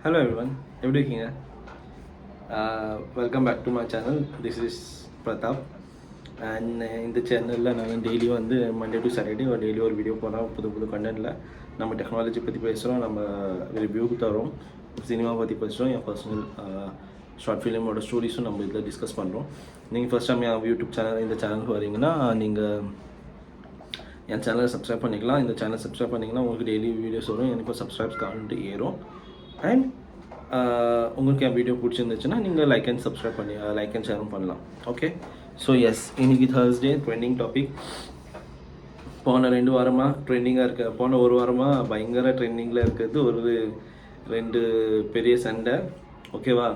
Hello everyone, எப்படி இருக்கீங்க? Welcome back to my channel. This is Pratap. And இந்த சேனலில் நான் டெய்லி வந்து மண்டே டு சாட்டர்டே டெய்லி ஒரு வீடியோ போகிறோம். புது புது கண்டென்ட்டில் நம்ம டெக்னாலஜி பற்றி பேசுகிறோம், நம்ம ரிவ்யூ தரோம், சினிமா பற்றி பேசுகிறோம், என் பர்சனல் ஷார்ட் ஃபிலிமோட ஸ்டோரிஸும் நம்ம இதில் டிஸ்கஸ் பண்ணுறோம். நீங்கள் ஃபஸ்ட் டைம் என் யூடியூப் சேனல் இந்த சேனலுக்கு வரீங்கன்னா நீங்கள் என் சேனலை சப்ஸ்கிரைப் பண்ணிக்கலாம். இந்த சேனல் சப்ஸ்கிரைப் பண்ணிங்கன்னா உங்களுக்கு டெய்லி வீடியோஸ் வரும், எனக்கு சப்ஸ்கிரைப்ஸ் கவுண்ட் ஏறும். அண்ட் உங்களுக்கு என் வீடியோ பிடிச்சிருந்துச்சுன்னா நீங்கள் லைக் அண்ட் சப்ஸ்கிரைப் பண்ணி லைக் அண்ட் ஷேரும் பண்ணலாம். ஓகே, ஸோ எஸ், இன்னைக்கு தேர்ஸ்டே ட்ரெண்டிங் டாபிக். போன 2 வாரமாக ட்ரெண்டிங்காக இருக்க, போன 1 வாரமாக பயங்கர ட்ரெண்டிங்கில் இருக்கிறது ஒரு 2 பெரிய சண்டை. ஓகேவா?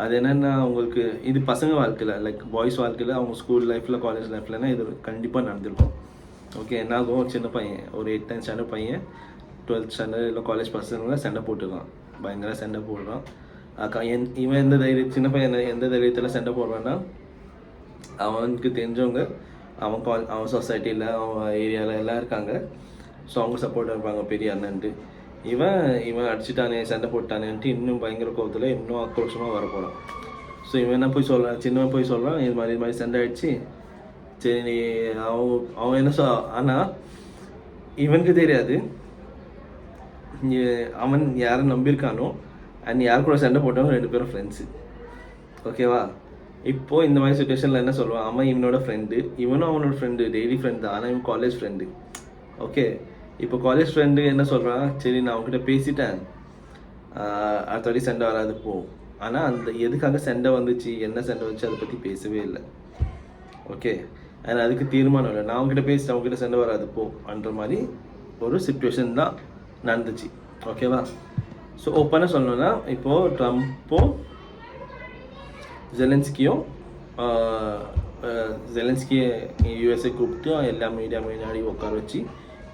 அது என்னென்னா, உங்களுக்கு இது பசங்க வாழ்க்கையில், லைக் பாய்ஸ் வாழ்க்கையில், அவங்க ஸ்கூல் லைஃப்பில் காலேஜ் லைஃப்லனா இது கண்டிப்பாக நடந்திருக்கும். ஓகே, என்னாகும், சின்ன பையன் ஒரு 8th 10th ஸ்டாண்டர்ட் பையன் 12th ஸ்டாண்டர்ட் இல்லை காலேஜ் பசங்க சண்டை போட்டுருக்கான், பயங்கர சண்டை போடுறான். இவன் எந்த தைரியம், சின்ன பையன் எந்த தைரியத்தில் சண்டை போடுறான்னா, அவனுக்கு தெரிஞ்சவங்க அவன் சொசைட்டியில் அவன் ஏரியாவில் எல்லாம் இருக்காங்க. ஸோ அவங்க சப்போர்ட்டாக இருப்பாங்க பெரிய அண்ணன்ட்டு. இவன் அடிச்சுட்டானே, சண்டை போட்டானேன்ட்டு இன்னும் பயங்கர கோபத்தில் இன்னும் ஆக்ரோஷமாக வர போகிறான். ஸோ இவன் என்ன போய் சொல்கிறான், சின்னவன் போய் சொல்கிறான், இது மாதிரி சண்டை ஆகிடுச்சு. சரி, நீ அவன் என்ன ஆனால் இவனுக்கு தெரியாது அவன் யாரை நம்பியிருக்கானோ அண்ட் யார் கூட சண்டை போட்டாலும் 2 பேரும் ஃப்ரெண்ட்ஸு. ஓகேவா? இப்போது இந்த மாதிரி சுச்சுவேஷனில் என்ன சொல்லுவான், அவன் இவனோட ஃப்ரெண்டு, இவனும் அவனோட ஃப்ரெண்டு, டெய்லி ஃப்ரெண்ட் தான், ஆனால் இவன் காலேஜ் ஃப்ரெண்டு. ஓகே, இப்போ காலேஜ் ஃப்ரெண்டு என்ன சொல்கிறான், சரி நான் அவங்ககிட்ட பேசிட்டேன், அடுத்தபடி சண்டை வராது போ. ஆனால் அந்த எதுக்காக சண்டை வந்துச்சு, என்ன சண்டை வந்துச்சு, அதை பற்றி பேசவே இல்லை. ஓகே, அண்ட் அதுக்கு தீர்மானம் இல்லை, நான் அவங்ககிட்ட பேசிட்டேன், அவங்ககிட்ட சண்டை வராது போ அன்ற மாதிரி ஒரு சிச்சுவேஷன் தான் நடந்துச்சு. ஓகேவா? ஸோ ஓப்பனாக சொல்லணும்னா, இப்போது ட்ரம்ப்பும் ஜெலன்ஸ்கியை யூஎஸ்ஏ கூப்பிட்டு எல்லா மீடியா முன்னாடி உட்கார வச்சு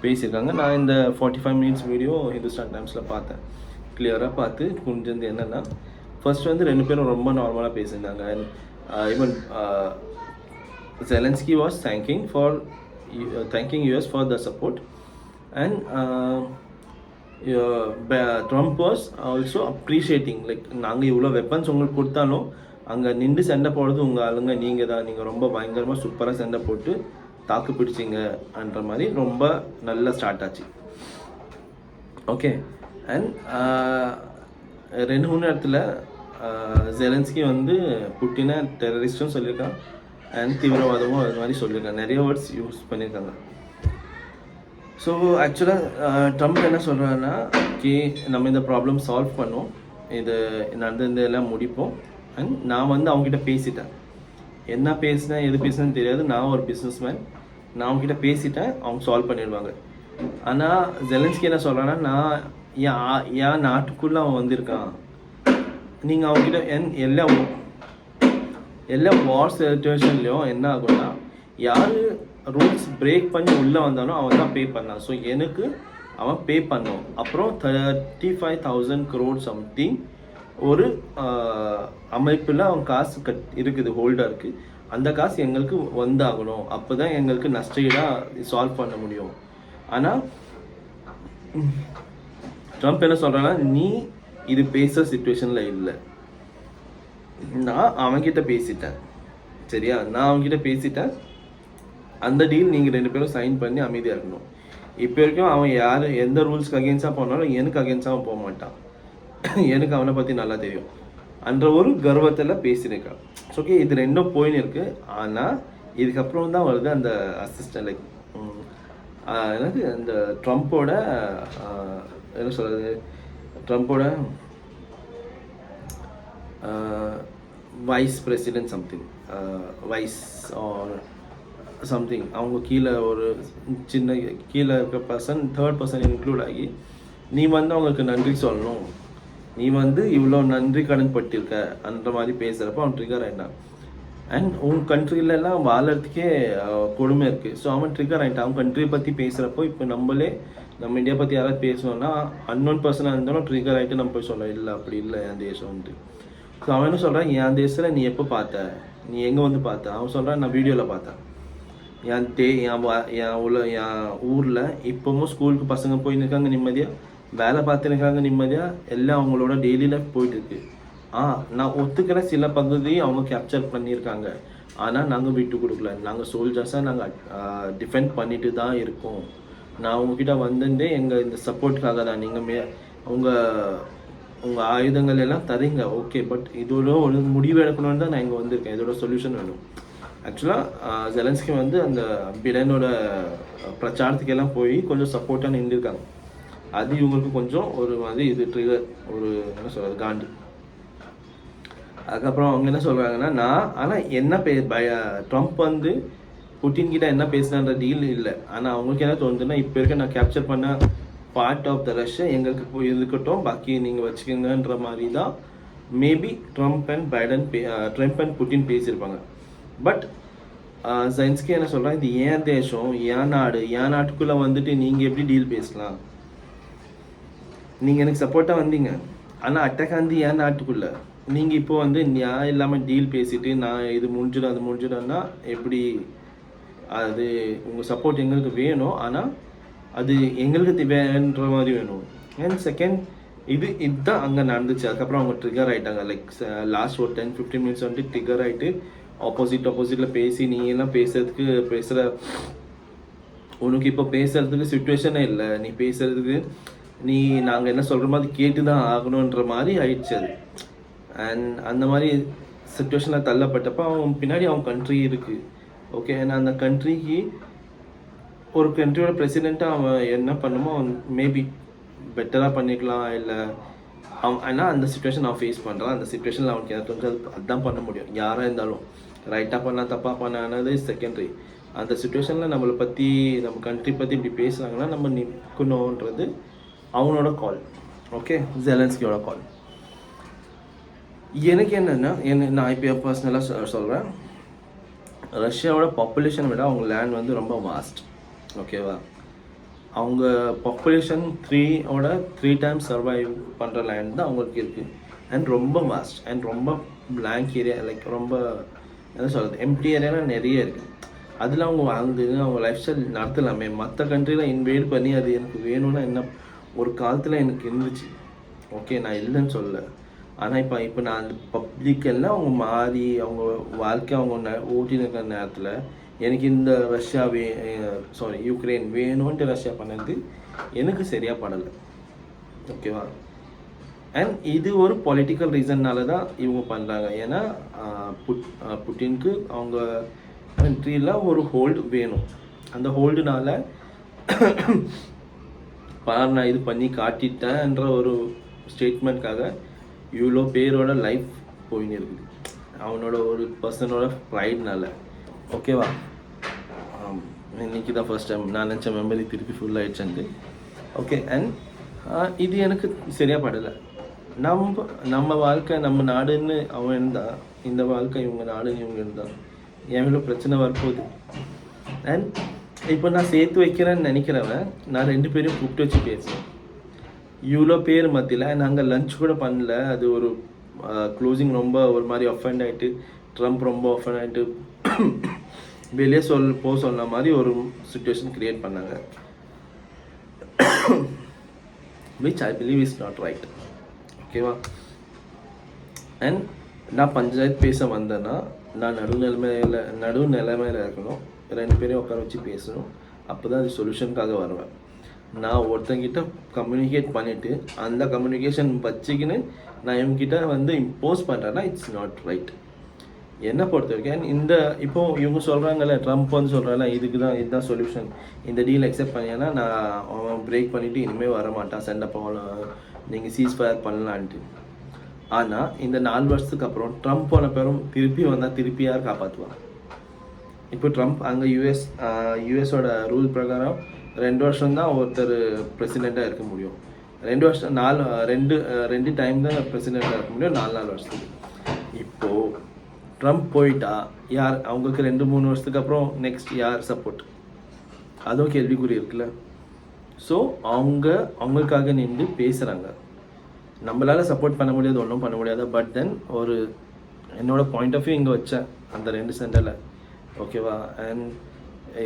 பேசியிருக்காங்க. நான் இந்த 45 minutes வீடியோ ஹிந்துஸ்தான் டைம்ஸில் பார்த்தேன். கிளியராக பார்த்து புரிஞ்சது என்னென்னா, ஃபர்ஸ்ட் வந்து 2 பேரும் ரொம்ப நார்மலாக பேசியிருந்தாங்க. Even Zelensky was thanking US for the support, and Trump was also appreciating, like நாங்கள் இவ்வளோ வெப்பன்ஸ் உங்களுக்கு கொடுத்தாலும் அங்கே நின்று சண்டை போடுறது உங்கள் ஆளுங்க நீங்கள் தான், நீங்கள் ரொம்ப பயங்கரமாக சூப்பராக சண்டை போட்டு தாக்கு பிடிச்சிங்கன்ற மாதிரி ரொம்ப நல்லா ஸ்டார்ட் ஆச்சு. ஓகே, அண்ட் 2-3 இடத்துல ஜெலன்ஸ்கி வந்து புட்டினை டெரரிஸ்ட்டும் சொல்லியிருக்கான் அண்ட் தீவிரவாதமும் அது மாதிரி சொல்லியிருக்காங்க, நிறைய வேர்ட்ஸ் யூஸ் பண்ணியிருக்காங்க. ஸோ ஆக்சுவலாக ட்ரம்ப் என்ன சொல்கிறாருன்னா, நம்ம இந்த ப்ராப்ளம் சால்வ் பண்ணோம், இது நடந்ததெல்லாம் முடிப்போம். அண்ட் நான் வந்து அவங்ககிட்ட பேசிட்டேன், என்ன பேசினேன் எது பேசினேன்னு தெரியாது, நான் ஒரு பிஸ்னஸ் மேன், நான் அவங்ககிட்ட பேசிட்டேன், அவங்க சால்வ் பண்ணிடுவாங்க. ஆனால் ஜெலன்ஸ்கி என்ன சொல்கிறான்னா, நான் என் நாட்டுக்குள்ளே அவன் வந்திருக்கான், நீங்கள் அவங்ககிட்ட எல்லா வார் சிச்சுவேஷன்லேயும் என்ன ஆகும்னா, யார் ரூல்ஸ் பிரேக் பண்ணி உள்ளே வந்தாலும் அவன் தான் பே பண்ணான். ஸோ எனக்கு அவன் பே பண்ணோம். அப்புறம் 35,000 crore சம்திங் ஒரு அமைப்பில் அவன் காசு இருக்குது, ஹோல்டாக இருக்குது. அந்த காசு எங்களுக்கு வந்தாகணும், அப்போ தான் எங்களுக்கு நஷ்டஈடாக சால்வ் பண்ண முடியும். ஆனால் ட்ரம்ப் என்ன சொல்கிறான்னா, நீ இது பேசுகிற சிச்சுவேஷனில் இல்லை, நான் அவன்கிட்ட பேசிட்டேன், சரியா, நான் அவன்கிட்ட பேசிட்டேன், அந்த டீல் நீங்கள் 2 பேரும் சைன் பண்ணி அமைதியாக இருக்கணும். இப்போ வரைக்கும் அவன் யார் எந்த ரூல்ஸ்க்கு அகேன்ஸ்டாக போனாலும் எனக்கு அகேன்ஸ்டாக போக மாட்டான், எனக்கு அவனை பற்றி நல்லா தெரியும் என்ற ஒரு கர்வத்தில் பேசியிருக்கான். ஓகே, இது 2ம் போயின்னு இருக்குது. ஆனால் இதுக்கப்புறம் தான் வருது அந்த அசிஸ்டன்ட், லைக் எனக்கு அந்த ட்ரம்ப்போட என்ன சொல்கிறது, ட்ரம்ப்போட vice president something, vice or something, அவங்க கீழே ஒரு சின்ன கீழே இருக்க பர்சன், 3rd person இன்க்ளூட் ஆகி, நீ வந்து அவங்களுக்கு நன்றி சொல்லணும், நீ வந்து இவ்வளோ நன்றி கடன் பட்டிருக்க அந்த மாதிரி பேசுகிறப்போ அவன் ட்ரிகர் ஆகிட்டான். அண்ட் உன் கண்ட்ரிலெலாம் வாழறதுக்கே கொடுமை இருக்குது. ஸோ அவன் ட்ரிகர் ஆகிட்டான். அவன் கண்ட்ரியை பற்றி பேசுகிறப்போ, இப்போ நம்ம இந்தியா பற்றி யாராவது பேசணும்னா அன்னோன் பர்சனாக இருந்தாலும் ட்ரிகர் ஆகிட்டு நம்ம போய் சொல்லலாம், இல்லை அப்படி இல்லை என் தேசம்ன்ட்டு. ஸோ அவன் என்ன சொல்கிறான், என் தேசத்தில் நீ எப்போ பார்த்த, நீ எங்கே வந்து பார்த்த? அவன் சொல்கிறான், நான் வீடியோவில் பார்த்தேன். என் ஊரில் இப்போவும் ஸ்கூலுக்கு பசங்க போயின்னு இருக்காங்க நிம்மதியாக, வேலை பார்த்துருக்காங்க நிம்மதியாக, எல்லாம் அவங்களோட டெய்லி லைஃப் போயிட்டுருக்கு. நான் ஒத்துக்கிற சில பகுதி அவங்க கேப்சர் பண்ணியிருக்காங்க. ஆனால் நாங்கள் விட்டு கொடுக்கல. நாங்கள் சோல்ஜர்ஸாக நாங்கள் டிஃபெண்ட் பண்ணிட்டு தான் இருக்கோம். நான் உங்ககிட்ட வந்திருந்தே எங்கள் இந்த சப்போர்ட்டுக்காக தான். நீங்கள் உங்கள் ஆயுதங்கள் எல்லாம் தரீங்க, ஓகே. பட் இதோட ஒரு முடிவு எடுக்கணும்னு தான் நான் இங்கே வந்திருக்கேன். இதோட சொல்யூஷன் வேணும். ஆக்சுவலாக ஜெலன்ஸ்கி வந்து அந்த பிடனோட பிரச்சாரத்துக்கு எல்லாம் போய் கொஞ்சம் சப்போர்ட்டாக நின்றுருக்காங்க. அது இவங்களுக்கு கொஞ்சம் ஒரு மாதிரி இது ட்ரிகர், ஒரு என்ன சொல்கிறது, காண்டு. அதுக்கப்புறம் அவங்க என்ன சொல்கிறாங்கன்னா, ஆனால் என்ன ட்ரம்ப் வந்து புட்டின் கிட்ட என்ன பேசினான்ற டீல் இல்லை. ஆனால் அவங்களுக்கு என்ன தோணுதுன்னா, இப்போ இருக்க நான் கேப்சர் பண்ண பார்ட் ஆஃப் த ரஷ்யா எங்களுக்கு போய் இருக்கட்டும், பாக்கி நீங்கள் வச்சுக்கோங்கன்ற மாதிரி தான் மேபி ட்ரம்ப் அண்ட் புட்டின் பேசியிருப்பாங்க. பட் ஜெலன்ஸ்கி என்ன சொல்கிறா, இது ஏன் தேசம், ஏன் நாடு, ஏன் நாட்டுக்குள்ளே வந்துட்டு நீங்கள் எப்படி டீல் பேசலாம்? நீங்கள் எனக்கு சப்போர்ட்டாக வந்தீங்க, ஆனால் அட்டாக் வந்து ஏன் நாட்டுக்குள்ளே நீங்கள் இப்போ வந்து நியாயம் இல்லாமல் டீல் பேசிட்டு நான் இது முடிஞ்சிடும் அது முடிஞ்சிடும்னா எப்படி? அது உங்கள் சப்போர்ட் எங்களுக்கு வேணும், ஆனால் அது எங்களுக்கு தேவைன்ற மாதிரி வேணும். அண்ட் செகண்ட், இதுதான் அங்கே நடந்துச்சு. அதுக்கப்புறம் அவங்க ட்ரிகர் ஆகிட்டாங்க. லைக் லாஸ்ட் ஒரு 10-15 மினிட்ஸ் வந்துட்டு ட்ரிகர் ஆகிட்டு ஆப்போசிட்டில் பேசி நீ எல்லாம் பேசுகிற உனக்கு இப்போ பேசுகிறதுக்கு சுச்சுவேஷனே இல்லை, நீ பேசுகிறதுக்கு நாங்கள் என்ன சொல்கிற மாதிரி கேட்டு தான் ஆகணுன்ற மாதிரி ஆயிடுச்சு அது. அண்ட் அந்த மாதிரி சுச்சுவேஷனில் தள்ளப்பட்டப்போ அவன் பின்னாடி அவன் கண்ட்ரி இருக்குது, ஓகே. ஏன்னா அந்த கண்ட்ரிக்கு ஒரு கண்ட்ரியோட பிரசிடெண்ட்டாக அவன் என்ன பண்ணுமோ அவன் மேபி பெட்டராக பண்ணிக்கலாம், இல்லை ஆனால் அந்த சுச்சுவேஷன் அவன் ஃபேஸ் பண்ணுறான். அந்த சுச்சுவேஷனில் அவனுக்கு எனக்கு தெரிஞ்சு அதுதான் பண்ண முடியும். யாராக இருந்தாலும் ரைட்டாக பண்ணால் தப்பாக பண்ணானது செகண்டரி. அந்த சுச்சுவேஷனில் நம்மளை பற்றி நம்ம கண்ட்ரி பற்றி இப்படி பேசுகிறாங்கன்னா நம்ம நிற்கணுன்றது அவனோட கால், ஓகே. ஜெலன்ஸ்கியோட கால். எனக்கு என்னென்னா, நான் இப்போ பர்சனலாக சொல்கிறேன், ரஷ்யாவோட பாப்புலேஷனை விட அவங்க லேண்ட் வந்து ரொம்ப வாஸ்ட், ஓகேவா. அவங்க பாப்புலேஷன் 3 times சர்வைவ் பண்ணுற லேண்ட் தான் அவங்களுக்கு இருக்குது. அண்ட் ரொம்ப வாஸ்ட் அண்ட் ரொம்ப பிளாங்க் ஏரியா, லைக் ரொம்ப என்ன சொல்கிறது, எம்டி ஏரியாலாம் நிறைய இருக்குது. அதில் அவங்க வாழ்ந்து அவங்க லைஃப் ஸ்டைல் நடத்தலாமே. மற்ற கண்ட்ரியில் இன்வைட் பண்ணி அது எனக்கு வேணும்னா என்ன ஒரு காலத்தில் எனக்கு இருந்துச்சு, ஓகே, நான் இல்லைன்னு சொல்லலை. ஆனால் இப்போ நான் அந்த பப்ளிக்கெல்லாம் அவங்க மாறி அவங்க வாழ்க்கை அவங்க ஓட்டின்னு இருக்கிற நேரத்தில் எனக்கு இந்த யுக்ரைன் வேணும்ன்ட்டு ரஷ்யா பண்ணது எனக்கு சரியாக படலை, ஓகேவா. அண்ட் இது ஒரு பொலிட்டிக்கல் ரீசன்னால தான் இவங்க பண்ணுறாங்க. ஏன்னா புட்டினுக்கு அவங்க கண்ட்ரியில் ஒரு ஹோல்டு வேணும். அந்த ஹோல்டுனால நான் இது பண்ணி காட்டிட்டேன்ற ஒரு ஸ்டேட்மெண்ட்காக இவ்வளோ பேரோட லைஃப் போயின்னு இருக்குது, அவனோட ஒரு பர்சனோட ப்ரைட்னால, ஓகேவா. இன்றைக்கி தான் ஃபர்ஸ்ட் டைம் நான் நினச்ச மெமரி திருப்பி ஃபுல் ஆகிடுச்சுன்ட்டு, ஓகே. அண்ட் இது எனக்கு சரியாக படலை. நம்ம வாழ்க்கை நம்ம நாடுன்னு அவன் இருந்தால், இந்த வாழ்க்கை இவங்க நாடுன்னு இவங்க இருந்தால் எவ்வளோ பிரச்சனை வரப்போகுது. அண்ட் இப்போ நான் சேர்த்து வைக்கிறேன்னு நினைக்கிறவன் நான் 2 பேரையும் கூப்பிட்டு வச்சு பேசுவேன். இவ்வளோ பேர் மத்தியில் நாங்கள் லஞ்ச் கூட பண்ணல. அது ஒரு க்ளோசிங் ரொம்ப ஒரு மாதிரி அஃபெண்ட் ஆகிட்டு, ட்ரம்ப் ரொம்ப அஃபெண்ட் ஆகிட்டு வெளியே சொன்ன மாதிரி ஒரு சுச்சுவேஷன் க்ரியேட் பண்ணாங்க, which I believe is not right, ஓகேவா. அண்ட் நான் பஞ்சாயத்து பேச வந்தேன்னா நான் நடு நிலைமையில் இருக்கணும். 2 பேரையும் உட்கார வச்சு பேசணும். அப்போ தான் அது சொல்யூஷனுக்காக வருவேன். நான் ஒருத்தங்கிட்ட கம்யூனிகேட் பண்ணிவிட்டு அந்த கம்யூனிகேஷன் வச்சுக்கின்னு நான் இவங்ககிட்ட வந்து இம்போஸ் பண்ணுறேன்னா இட்ஸ் நாட் ரைட் என்னை பொறுத்த வரைக்கும். இப்போது இவங்க சொல்கிறாங்கல்ல, ட்ரம்ப் வந்து சொல்கிறாங்கல்ல, இதுதான் சொல்யூஷன், இந்த டீல் அக்செப்ட் பண்ணியானா நான் அவன் பிரேக் பண்ணிவிட்டு இனிமேல் வர மாட்டான், சண்டை போகலாம், நீங்கள் சீஸ் ஃபயர் பண்ணலான்ட்டு. ஆனால் இந்த 4 வருஷத்துக்கு அப்புறம் ட்ரம்ப் போன பேரும் திருப்பி வந்தால் திருப்பி யார் காப்பாற்றுவான்? இப்போ ட்ரம்ப் அங்கே யூஎஸோட ரூல் பிரகாரம் 2 வருஷம் தான் ஒருத்தர் பிரசிடெண்ட்டாக இருக்க முடியும். 2 வருஷம் 2 டைம் தான் பிரசிடெண்ட்டாக இருக்க முடியும் 4 வருஷத்துக்கு. இப்போது ட்ரம்ப் போயிட்டா யார் அவங்களுக்கு 2-3 வருஷத்துக்கு அப்புறம் நெக்ஸ்ட் யார் சப்போர்ட்? அதுவும் கேள்விக்குறி இருக்குல்ல. ஸோ அவங்களுக்காக நின்று பேசுகிறாங்க. நம்மளால் சப்போர்ட் பண்ண முடியாது, ஒன்றும் பண்ண முடியாது. பட் தென் என்னோட பாயிண்ட் ஆஃப் வியூ இங்கே வச்சேன் அந்த 2 சென்டரில், ஓகேவா. அண்ட்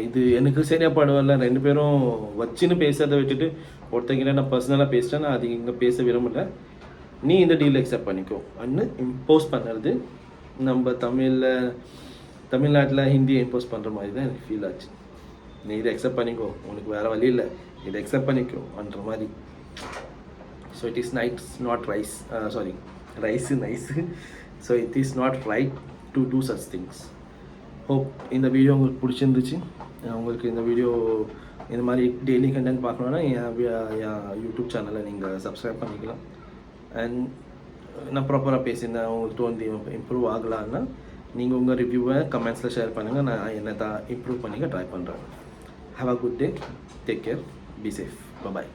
இது எனக்கு சரியாக படுவதில்ல. 2 பேரும் வச்சுன்னு பேசுறதை விட்டுட்டு ஒருத்தங்கிட்ட நான் பர்சனலாக பேசிட்டேன், நான் அது இங்கே பேச விரும்பல, நீ இந்த டீல் அக்செப்ட் பண்ணிக்கோ அன்னு இம்போஸ் பண்ணுறது நம்ம தமிழ்நாட்டில் ஹிந்தியை இம்போஸ் பண்ணுற மாதிரி தான் எனக்கு ஃபீல் ஆச்சு. நீ இதை அக்செப்ட் பண்ணிக்கோ, உனக்கு வேறு வழி இல்லை, இதை அக்செப்ட் பண்ணிக்கோன்ற மாதிரி. So it is not rice sorry rice nice. So it is not right to do such things. Hope இந்த வீடியோ உங்களுக்கு பிடிச்சிருந்துச்சு. உங்களுக்கு இந்த வீடியோ இந்த மாதிரி டெய்லி கண்டென்ட் பார்க்கணுன்னா என் யூடியூப் சேனலை நீங்கள் சப்ஸ்கிரைப் பண்ணிக்கலாம். அண்ட் நான் ப்ராப்பராக பேசியிருந்தேன், உங்களுக்கு தோண்டி இம்ப்ரூவ் ஆகலான்னா நீங்கள் உங்கள் ரிவ்யூவை கமெண்ட்ஸில் ஷேர் பண்ணுங்கள். நான் என்னை தான் இம்ப்ரூவ் பண்ணிக்க ட்ரை பண்ணுறேன். Have a good day, take care, be safe, bye.